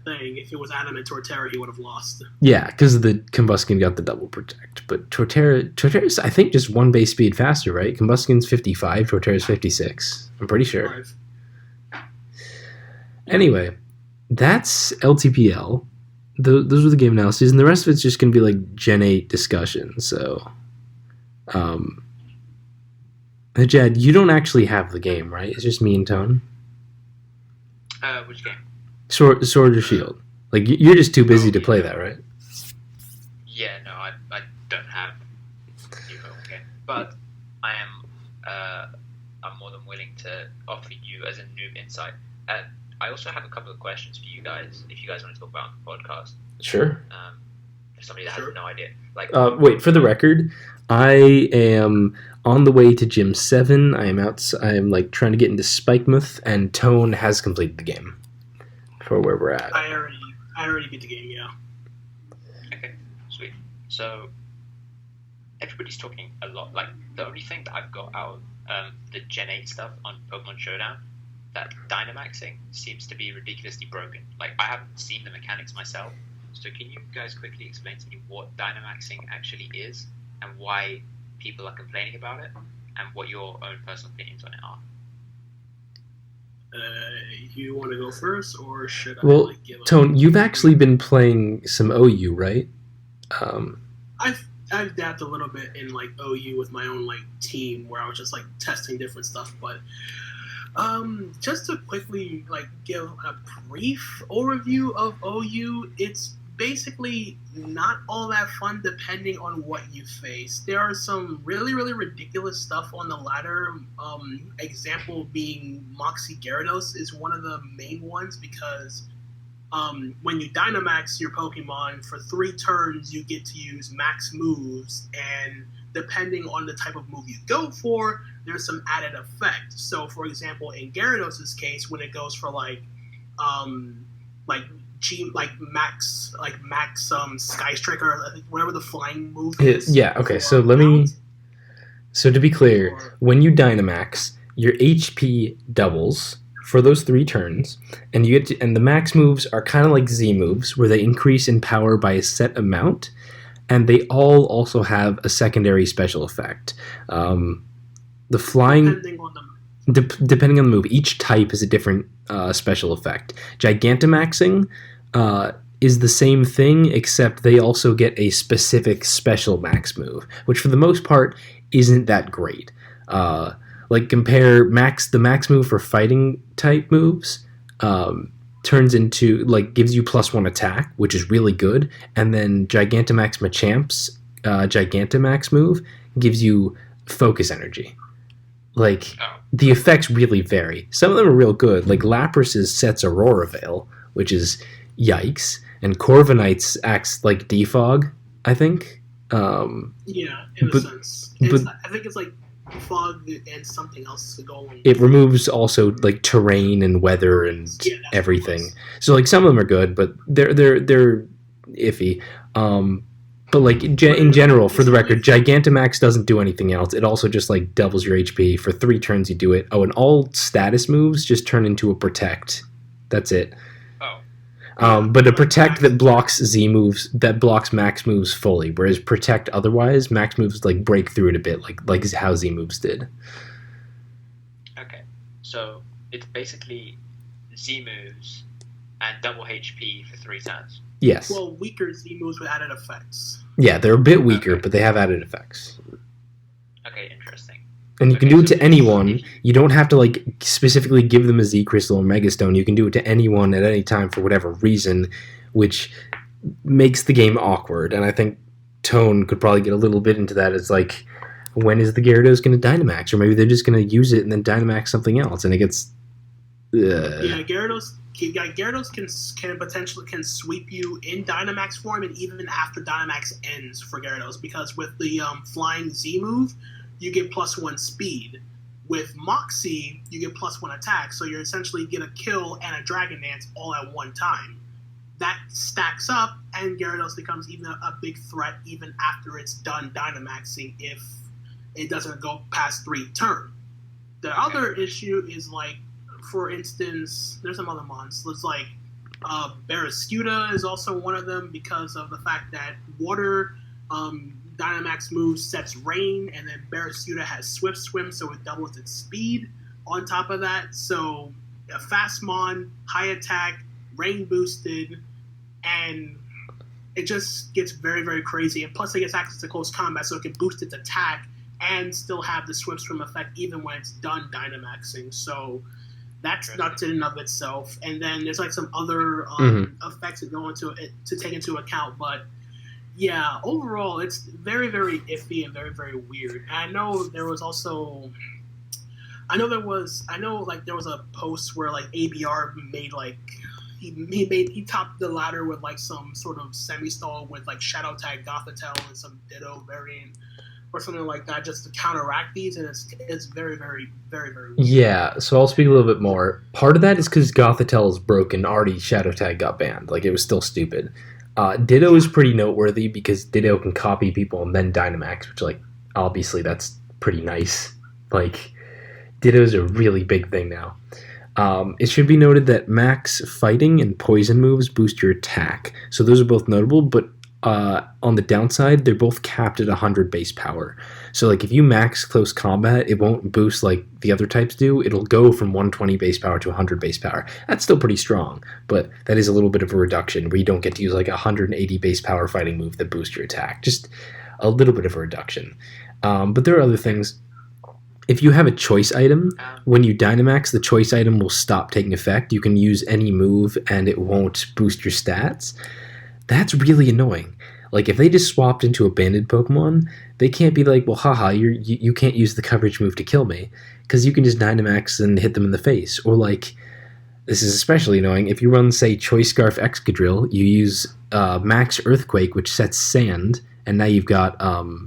Saying if it was adamant Torterra, he would have lost. Yeah, because the Combusken got the double protect, but Torterra's I think just one base speed faster, right? Combusken's 55, Torterra's 56. I'm pretty sure. 5. Anyway, that's LTPL. Those were the game analyses, and the rest of it's just going to be like Gen 8 discussion. So, Jed, you don't actually have the game, right? It's just me and Tone. Which game? Sword or Shield. Like, you're just too busy to play that, right? Yeah, no, I don't have Evo, okay. But I am I'm more than willing to offer you as a noob insight. I also have a couple of questions for you guys, if you guys want to talk about on the podcast. Sure. For somebody that has no idea. Like, wait, for the record, I am on the way to Gym 7. I am like trying to get into Spikemuth, and Tone has completed the game for where we're at. I already beat the game, yeah. Okay, sweet. So everybody's talking a lot. Like, the only thing that I've got out of the Gen 8 stuff on Pokemon Showdown, that Dynamaxing seems to be ridiculously broken. Like, I haven't seen the mechanics myself, so can you guys quickly explain to me what Dynamaxing actually is and why people are complaining about it, and what your own personal opinions on it are? You want to go first, or should I? Well, Tone, you've actually been playing some OU, right? I've dabbed a little bit in like OU with my own like team, where I was just like testing different stuff, but just to quickly like give a brief overview of OU, it's basically not all that fun depending on what you face. There are some really, really ridiculous stuff on the ladder. Example being Moxie Gyarados is one of the main ones, because when you Dynamax your Pokemon, for 3 turns you get to use max moves, and depending on the type of move you go for, there's some added effect. So, for example, in Gyarados' case, when it goes for max Sky Striker, I think, whatever the flying move is. Yeah. Okay. So So to be clear, when you Dynamax, your HP doubles for those 3 turns, and and the max moves are kind of like Z moves, where they increase in power by a set amount, and they all also have a secondary special effect. The flying, depending on the move, each type is a different special effect. Gigantamaxing is the same thing, except they also get a specific special max move, which for the most part isn't that great. Like, compare the max move for fighting type moves turns into, like, gives you +1 attack, which is really good, and then Gigantamax Machamp's Gigantamax move gives you focus energy. Like, the effects really vary. Some of them are real good, like Lapras's sets Aurora Veil, which is yikes. And Corviknights acts like defog, I think. Yeah, in a sense. I think it's like fog and something else to go on. It removes also like terrain and weather and everything. So like some of them are good, but they're iffy. But like in general, for the record, Gigantamax doesn't do anything else. It also just like doubles your HP for 3 turns. You do it. Oh, and all status moves just turn into a protect. That's it. But a protect that blocks Z moves, that blocks max moves fully, whereas protect otherwise, max moves like break through it a bit, like how Z moves did. Okay, so it's basically Z moves and double HP for 3 turns. Yes. Well, weaker Z moves with added effects. Yeah, they're a bit weaker, but they have added effects. Okay, interesting. And you can do it to anyone. You don't have to like specifically give them a Z Crystal or Megastone. You can do it to anyone at any time for whatever reason, which makes the game awkward. And I think Tone could probably get a little bit into that. It's like, when is the Gyarados going to Dynamax? Or maybe they're just going to use it and then Dynamax something else. And it gets... Yeah, Gyarados can potentially sweep you in Dynamax form and even after Dynamax ends for Gyarados, because with the flying Z move, you get +1 speed. With Moxie, you get +1 attack, so you essentially get a kill and a Dragon Dance all at one time. That stacks up, and Gyarados becomes even a big threat even after it's done Dynamaxing if it doesn't go past 3 turns. The other issue is, like, for instance, there's some other monsters, like Barraskewda is also one of them because of the fact that water Dynamax moves sets rain, and then Barraskewda has Swift Swim, so it doubles its speed on top of that. So a fast mon, high attack, rain boosted, and it just gets very, very crazy. And plus it gets access to close combat, so it can boost its attack and still have the Swift Swim effect even when it's done Dynamaxing. So that's nuts in and of itself. And then there's like some other effects that go into it to take into account, but yeah, overall, it's very, very iffy and very, very weird. And I know there was a post where like ABR made like he topped the ladder with like some sort of semi-stall with like Shadow Tag Gothitelle and some Ditto variant or something like that just to counteract these, and it's very, very, very, very weird. Yeah, so I'll speak a little bit more. Part of that is because Gothitelle is broken. Already Shadow Tag got banned. Like, it was still stupid. Ditto is pretty noteworthy because Ditto can copy people and then Dynamax, which, like, obviously that's pretty nice. Like, Ditto's a really big thing now. It should be noted that max fighting and poison moves boost your attack. So those are both notable, but on the downside, they're both capped at 100 base power. So, like, if you max close combat, it won't boost like the other types do. It'll go from 120 base power to 100 base power. That's still pretty strong, but that is a little bit of a reduction where you don't get to use like a 180 base power fighting move that boosts your attack. Just a little bit of a reduction. But there are other things. If you have a choice item, when you Dynamax, the choice item will stop taking effect. You can use any move and it won't boost your stats. That's really annoying. Like, if they just swapped into a banded Pokemon, they can't be like, well, haha, you can't use the coverage move to kill me, because you can just Dynamax and hit them in the face. Or, like, this is especially annoying, if you run, say, Choice Scarf Excadrill, you use Max Earthquake, which sets Sand, and now you've got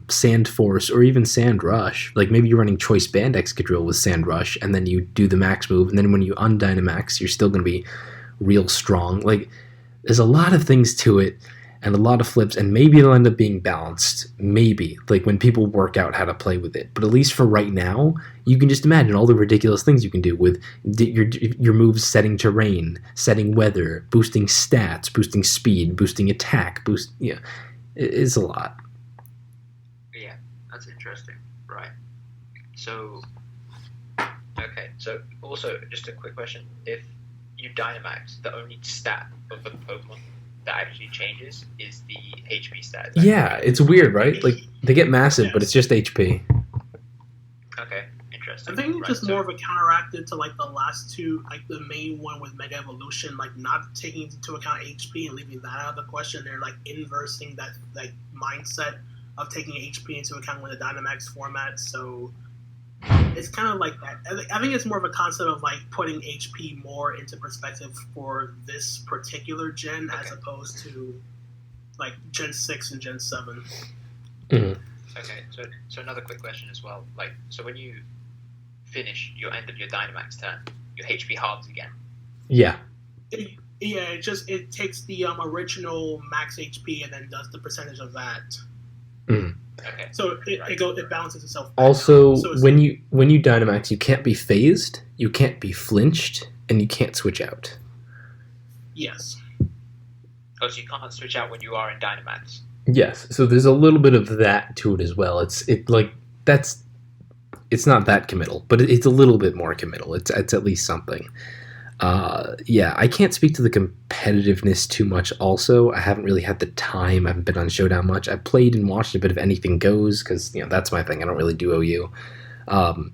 Sand Force or even Sand Rush. Like, maybe you're running Choice Band Excadrill with Sand Rush, and then you do the max move, and then when you undynamax, you're still going to be real strong. Like, there's a lot of things to it, and a lot of flips, and maybe it'll end up being balanced. Maybe. Like, when people work out how to play with it. But at least for right now, you can just imagine all the ridiculous things you can do with your moves setting terrain, setting weather, boosting stats, boosting speed, boosting attack, it's a lot. Yeah, that's interesting. Right. So, okay. So, also, just a quick question. If you Dynamax, the only stat of the Pokemon that actually changes is the HP stat. Yeah, it's weird, right? Like, they get massive, but it's just HP. Okay, interesting. I think it's just more of a counteracted to, like, the last two, like, the main one with Mega Evolution, like, not taking into account HP and leaving that out of the question. They're, like, inversing that, like, mindset of taking HP into account with the Dynamax format, so it's kind of like that. I think it's more of a concept of like putting HP more into perspective for this particular gen as opposed to like Gen 6 and Gen 7. Mm-hmm. Okay, so another quick question as well. Like, so when you finish your end of your Dynamax turn, your HP halves again. Yeah. It takes the original max HP and then does the percentage of that. Mm. Okay. So it balances itself. Also, when you Dynamax, you can't be phased, you can't be flinched, and you can't switch out. Yes. Oh, so you can't switch out when you are in Dynamax. Yes. So there's a little bit of that to it as well. It's not that committal, but it's a little bit more committal. It's at least something. I can't speak to the competitiveness too much also. I haven't really had the time. I haven't been on Showdown much. I played and watched a bit of Anything Goes because, that's my thing. I don't really do OU. And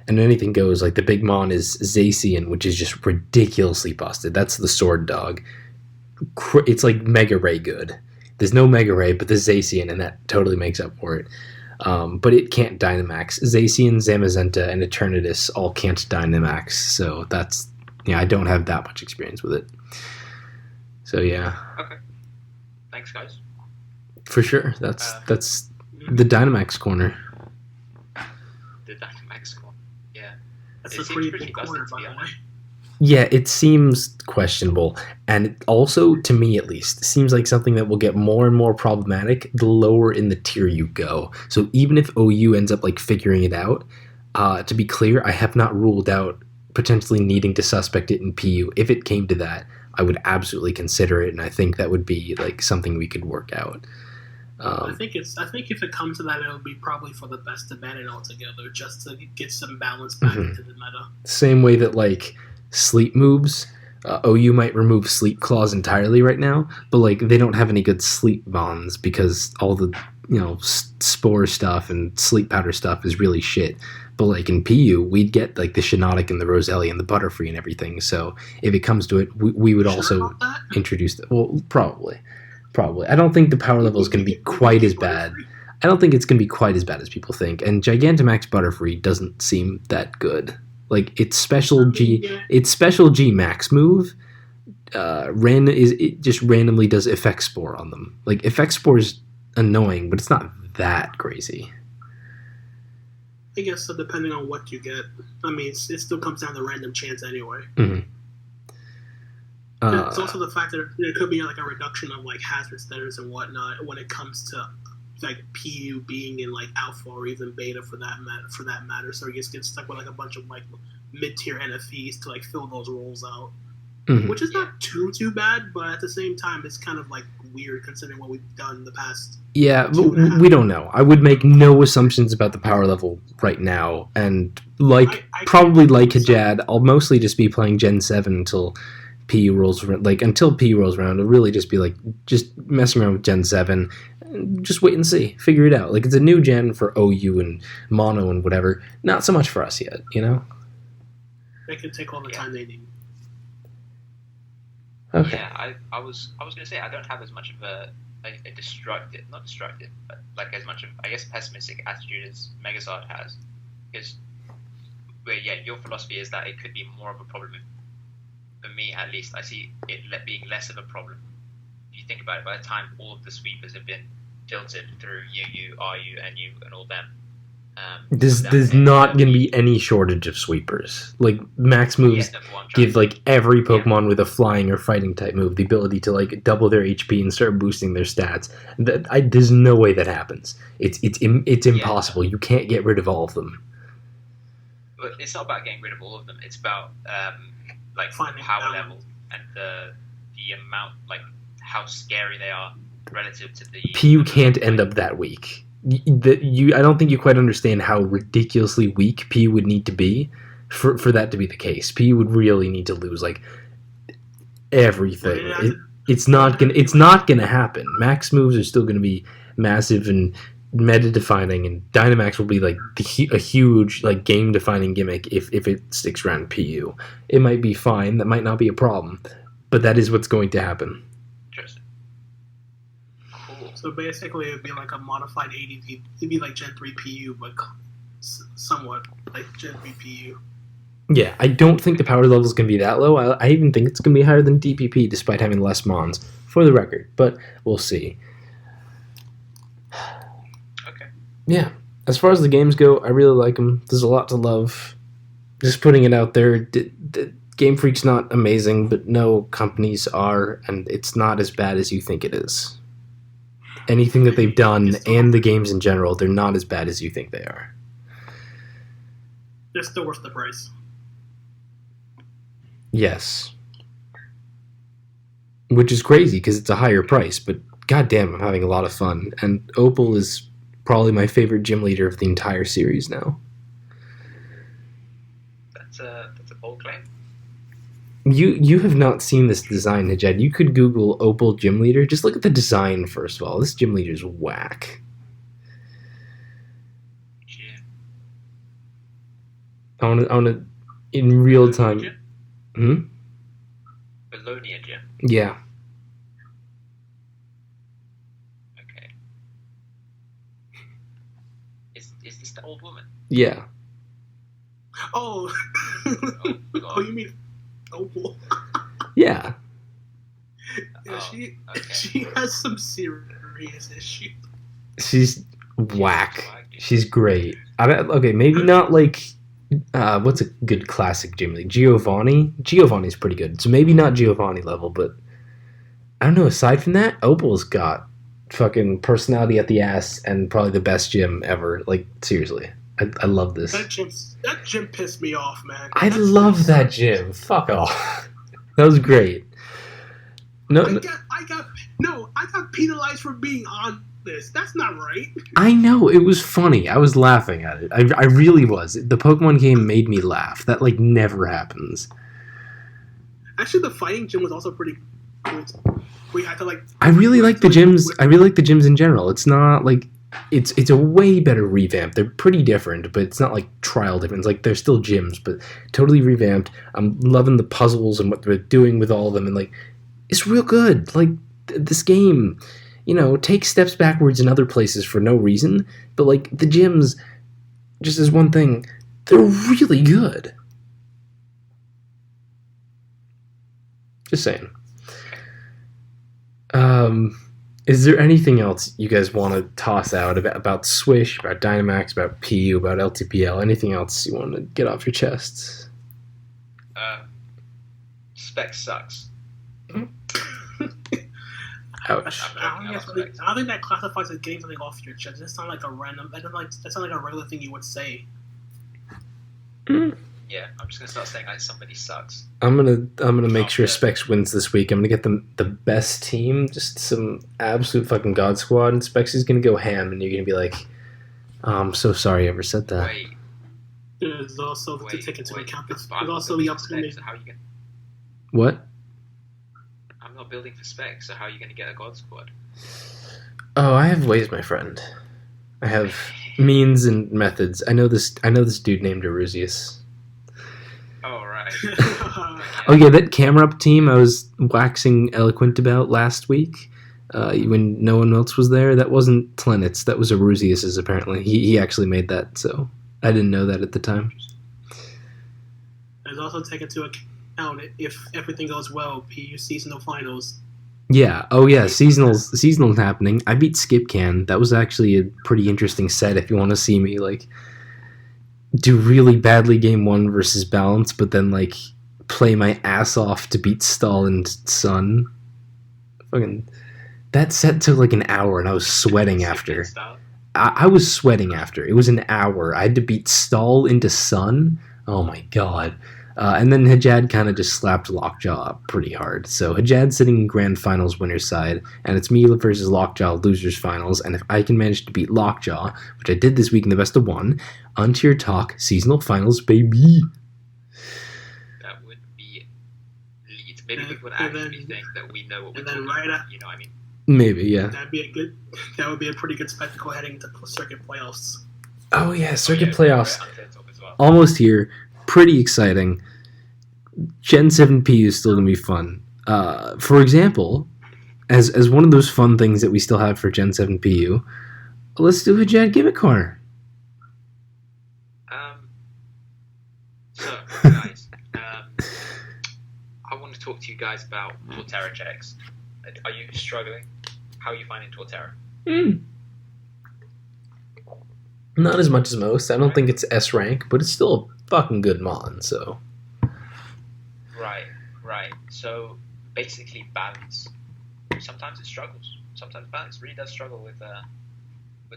Anything Goes, like the big mon is Zacian, which is just ridiculously busted. That's the sword dog. It's like Mega Ray good. There's no Mega Ray, but there's Zacian, and that totally makes up for it. But it can't Dynamax. Zacian, Zamazenta, and Eternatus all can't Dynamax, so that's... I don't have that much experience with it. So, yeah. Okay. Thanks, guys. For sure. That's the Dynamax corner. The Dynamax corner, yeah. That's a pretty big corner, by the way. Yeah, it seems questionable. And it also, to me at least, seems like something that will get more and more problematic the lower in the tier you go. So even if OU ends up, figuring it out, to be clear, I have not ruled out potentially needing to suspect it in PU. If it came to that, I would absolutely consider it, and I think that would be something we could work out. I think if it comes to that, it'll be probably for the best to ban it altogether, just to get some balance back into the meta. Same way that sleep moves, OU might remove sleep claws entirely right now, but they don't have any good sleep bonds because all the spore stuff and sleep powder stuff is really shit. But in PU, we'd get the Shiinotic and the Roselia and the Butterfree and everything. So if it comes to it, we would also introduce that. Well, probably. I don't think the power level is going to be quite as bad. I don't think it's going to be quite as bad as people think. And Gigantamax Butterfree doesn't seem that good. Its special G max move, it just randomly does Effect Spore on them. Effect Spore is annoying, but it's not that crazy. I guess so, depending on what you get. I mean, it still comes down to random chance anyway. Mm-hmm. It's also the fact that there could be a reduction of hazard status and whatnot when it comes to PU being in alpha or even beta for that matter. So you just get stuck with a bunch of mid-tier NFEs to fill those roles out. Mm-hmm. Which is not too bad, but at the same time, it's kind of weird considering what we've done in the past. Yeah, but we don't know. I would make no assumptions about the power level right now, and probably like Hajad, I'll mostly just be playing Gen 7 until PU rolls until PU rolls around. It'll really just be just messing around with Gen 7. Just wait and see, figure it out. It's a new gen for OU and Mono and whatever. Not so much for us yet, They can take all the time they need. Okay. Yeah, I was gonna say I don't have as much of a not destructive, but as much of pessimistic attitude as Megazord has, because your philosophy is that it could be more of a problem. For me, at least, I see it being less of a problem. If you think about it, by the time all of the sweepers have been filtered through UU, RU, NU, and all them. There's not going to be any shortage of sweepers. Max moves give every Pokemon with a flying or fighting type move the ability to double their HP and start boosting their stats. There's no way that happens. It's impossible. You can't get rid of all of them. But it's not about getting rid of all of them. It's about power level and the amount how scary they are relative to the. PU can't end up that weak. I don't think you quite understand how ridiculously weak PU would need to be for that to be the case. PU would really need to lose everything. It's not gonna happen. Max moves are still gonna be massive and meta defining, and Dynamax will be a huge game defining gimmick if it sticks around PU. It might be fine. That might not be a problem, but that is what's going to happen. So basically, it would be a modified ADV. It'd be Gen 3 PU, but somewhat like Gen VPU. Yeah, I don't think the power level is going to be that low. I even think it's going to be higher than DPP, despite having less mons, for the record. But we'll see. Okay. Yeah, as far as the games go, I really like them. There's a lot to love. Just putting it out there, Game Freak's not amazing, but no companies are, and it's not as bad as you think it is. Anything that they've done, and the games in general, they're not as bad as you think they are. They're still worth the price. Yes. Which is crazy, because it's a higher price, but goddamn, I'm having a lot of fun. And Opal is probably my favorite gym leader of the entire series now. That's a bold claim. You have not seen this design, Najed. You could Google Opal Gym Leader. Just look at the design, first of all. This gym leader's whack. Gym. I wanna in real time. Gym? Bologna Gym. Yeah. Okay. Is this the old woman? Yeah. Oh. Oh, You mean Opal? Yeah. Yeah, okay. she has some serious issues. She's whack. She's great. Okay, maybe not like what's a good classic gym league? Giovanni? Giovanni's pretty good. So maybe not Giovanni level, but I don't know, aside from that, Opal's got fucking personality at the ass and probably the best gym ever. Like, seriously. I love this. That gym pissed me off, man. I love that gym. Fuck off. That was great. I got penalized for being on this. That's not right. I know, it was funny. I was laughing at it. I really was. The Pokemon game made me laugh. That like never happens. Actually, the fighting gym was also pretty cool. We had to like. I really like the gyms. I really like the gyms in general. It's not like it's a way better revamp. They're pretty different, but it's not like trial different. It's like they're still gyms, but totally revamped. I'm loving the puzzles and what they're doing with all of them, and like it's real good. Like this game, takes steps backwards in other places for no reason, but like the gyms, just as one thing, they're really good. Just saying. Is there anything else you guys want to toss out about Swish, about Dynamax, about PU, about LTPL? Anything else you want to get off your chests? Spec sucks. Ouch. I don't think that classifies as getting something off your chest. That sounds like a random. That sounds like a regular thing you would say. Yeah, I'm just gonna start saying like somebody sucks. I'm gonna make sure Specs wins this week. I'm gonna get them the best team, just some absolute fucking god squad, and Specs is gonna go ham, and you're gonna be like, oh, I'm so sorry I ever said that. Wait. There's also to take into account. There's also the opportunity. So how are you gonna? What? I'm not building for Specs, so how are you gonna get a god squad? Oh, I have ways, my friend. I have means and methods. I know this dude named Erusius. Oh, right. Oh yeah, that camera up team I was waxing eloquent about last week, when no one else was there, that wasn't Tlenit's, that was Erusius's apparently. He actually made that, so I didn't know that at the time. There's also taken into account if everything goes well, PU seasonal finals. Yeah, oh yeah, seasonal's happening. I beat Skipcan. That was actually a pretty interesting set if you want to see me like do really badly game 1 versus balance, but then like play my ass off to beat Stall and Sun. Fucking that set took like an hour and I was sweating after. I was sweating after. It was an hour. I had to beat Stall into Sun. Oh my god. And then Hajad kind of just slapped Lockjaw up pretty hard. So Hajad's sitting in Grand Finals winner's side, and it's me versus Lockjaw losers finals. And if I can manage to beat Lockjaw, which I did this week in the best of 1, Untier Talk seasonal finals, baby. That would be elite. Maybe we would actually think that we know what we're talking about. You know what I mean? Maybe, yeah. That would be a pretty good spectacle heading into circuit playoffs. Oh yeah, circuit playoffs. Almost here. Pretty exciting. Gen 7 PU is still going to be fun. For example, as one of those fun things that we still have for Gen 7 PU, let's do a Jad Gimmick Corner. talk to you guys about Torterra checks. Are you struggling? How are you finding Torterra? Not as much as most. I don't think it's S rank, but it's still a fucking good mon. So. Right. So basically, balance. Sometimes it struggles. Sometimes balance really does struggle with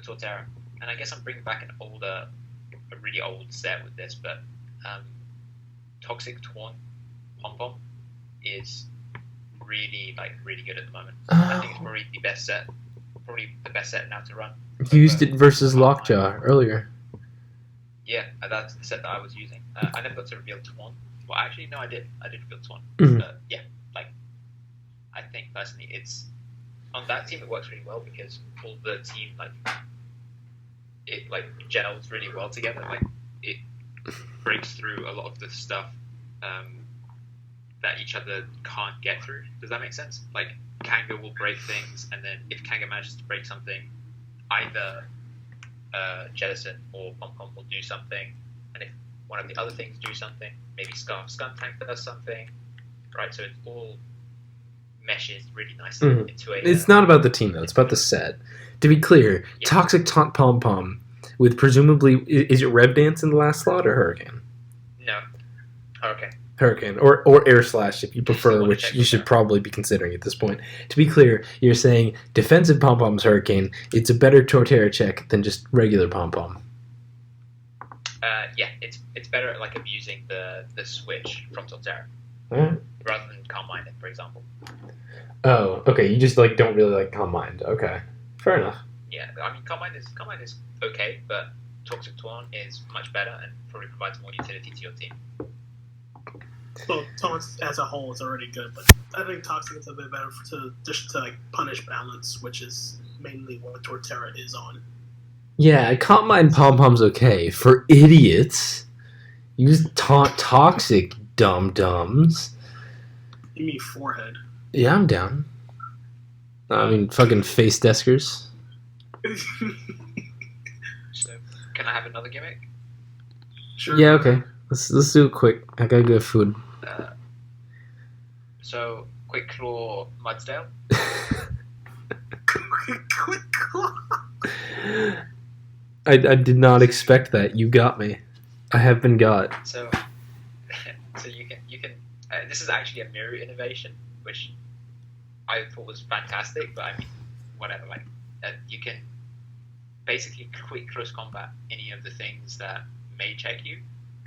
Torterra. And I guess I'm bringing back a really old set with this, but Toxic Taunt Pom Pom is really good at the moment. I think it's probably the best set now to run. Used it versus Lockjaw earlier. Yeah, that's the set that I was using. I never got to reveal Taunt. Well, actually, no, I did. I did reveal Taunt. Yeah, I think personally, it's on that team. It works really well because all the team it gels really well together. It breaks through a lot of the stuff that each other can't get through. Does that make sense? Kanga will break things, and then if Kanga manages to break something, either Jettison or Pom Pom will do something, and if one of the other things do something, maybe Scarf Tank does something, right? So it all meshes really nicely into a... It's not about the team, though. It's about the set. To be clear, yeah. Toxic Taunt Pom Pom with presumably... Is it Rev Dance in the last slot or Hurricane? No. Hurricane. Hurricane. Or Air Slash, if you prefer, which you should probably be considering at this point. To be clear, you're saying defensive Pom Pom's Hurricane. It's a better Torterra check than just regular Pom Pom. Yeah, it's better at abusing the switch from Torterra rather than Calm Minded, for example. Oh, okay. You just don't really like Calm Mind. Okay, fair enough. Yeah, I mean Calm Mind is okay, but Toxic Taunt is much better and probably provides more utility to your team. Well, Taunt as a whole is already good, but I think Toxic is a bit better to punish balance, which is mainly what Torterra is on. Yeah, Calm Mind Pom Pom's okay. For idiots, use Taunt Toxic, dum-dums. You mean Forehead? Yeah, I'm down. I mean, fucking face deskers. So, can I have another gimmick? Sure. Yeah, okay. Let's do it quick. I gotta get food. So, Quick Claw Mudsdale. Quick Claw. I did not expect that. You got me. I have been got. So you can. This is actually a mirror innovation, which I thought was fantastic. But I mean, whatever. You can basically quick close combat any of the things that may check you,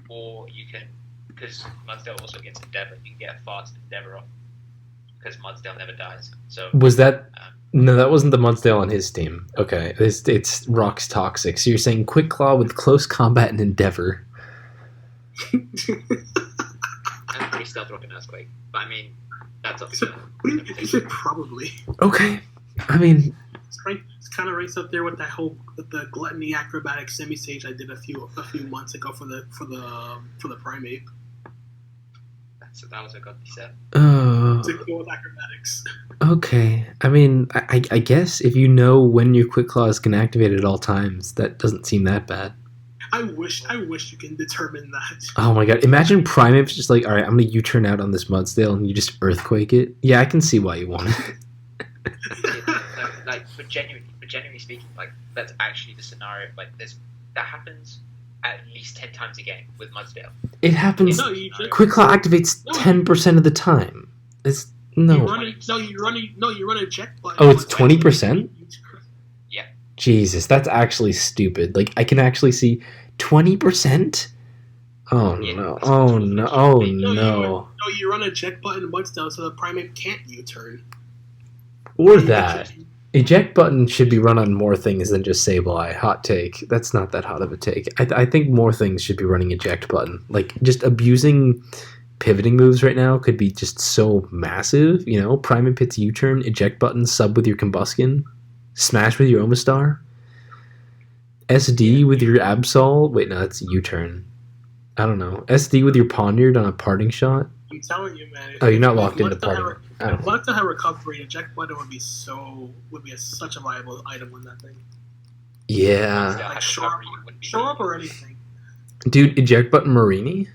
or you can, because Mudsdale also gets Endeavor. You can get a fast Endeavor off because Mudsdale never dies. So was that? No, that wasn't the Mudsdale on his team. Okay, it's Rock's Toxic. So you're saying Quick Claw with close combat and Endeavor. I'm pretty stealth rock and Earthquake, but I mean that's up to. Probably. Okay, I mean it's kind of right up there with the Gluttony Acrobatic Semi Stage I did a few months ago for the Primate. So that was a godly set. Oh. To go with acrobatics. Okay. I mean, I guess if you know when your Quick Claws can activate at all times, that doesn't seem that bad. I wish you can determine that. Oh my god. Imagine Primate's just like, alright, I'm gonna U-turn out on this Mudsdale and you just Earthquake it. Yeah, I can see why you want it. But genuinely speaking, that's actually the scenario. That happens at least 10 times a game with Mudsdale. It happens. Quick Claw activates 10% of the time. It's no. You run a check button. Oh, it's 20%? Yeah. Jesus, that's actually stupid. I can actually see 20%. Oh Yeah, no! Oh no! Oh no! No, you run a check button Mudsdale so the Primate can't U-turn. Or that. Eject button should be run on more things than just Sableye. Hot take. That's not that hot of a take. I think more things should be running eject button. Just abusing pivoting moves right now could be just so massive. Primate Pit's U-turn, eject button, sub with your Combuskin, smash with your Omastar, SD with your Absol. Wait, no, that's U-turn. I don't know. SD with your Poniard on a parting shot. I'm telling you, man. Oh, you're not locked into parting. If Mudsdale had recovery, eject button would be such a viable item on that thing. Yeah. Show up or anything. Dude, eject button Marini?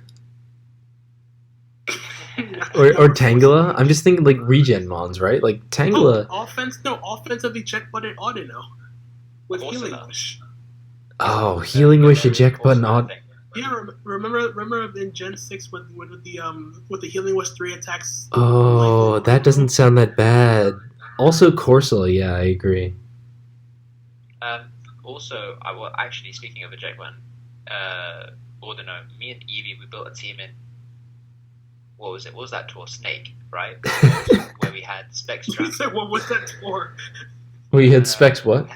or Tangela. I'm just thinking like regen mons, right? Like Tangela. Offensive eject button Audino with healing wish. Oh, healing wish eject button odd. Yeah, remember in Gen 6 with the healing wish 3 attacks. Oh, that doesn't sound that bad. Also Corsola, yeah, I agree. Also, actually speaking of eject button, Ordino, me and Evie, we built a team in. What was it? What was that tour? Snake, right? Where we had Specs Drampa. What was that tour? We had Specs what?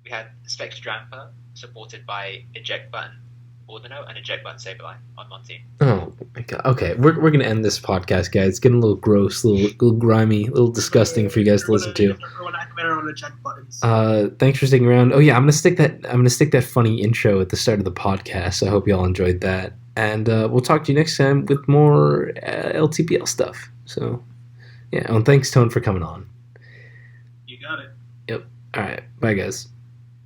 We had Specs Drampa supported by eject button Ordino and eject button Saberline on one team. Oh my god. Okay, we're gonna end this podcast, guys. It's getting a little gross, a little grimy, a little disgusting for you guys to listen to. Thanks for sticking around. Oh yeah, I'm gonna stick that funny intro at the start of the podcast. I hope you all enjoyed that. And we'll talk to you next time with more LTPL stuff. So, yeah. And thanks, Tone, for coming on. You got it. Yep. All right. Bye, guys.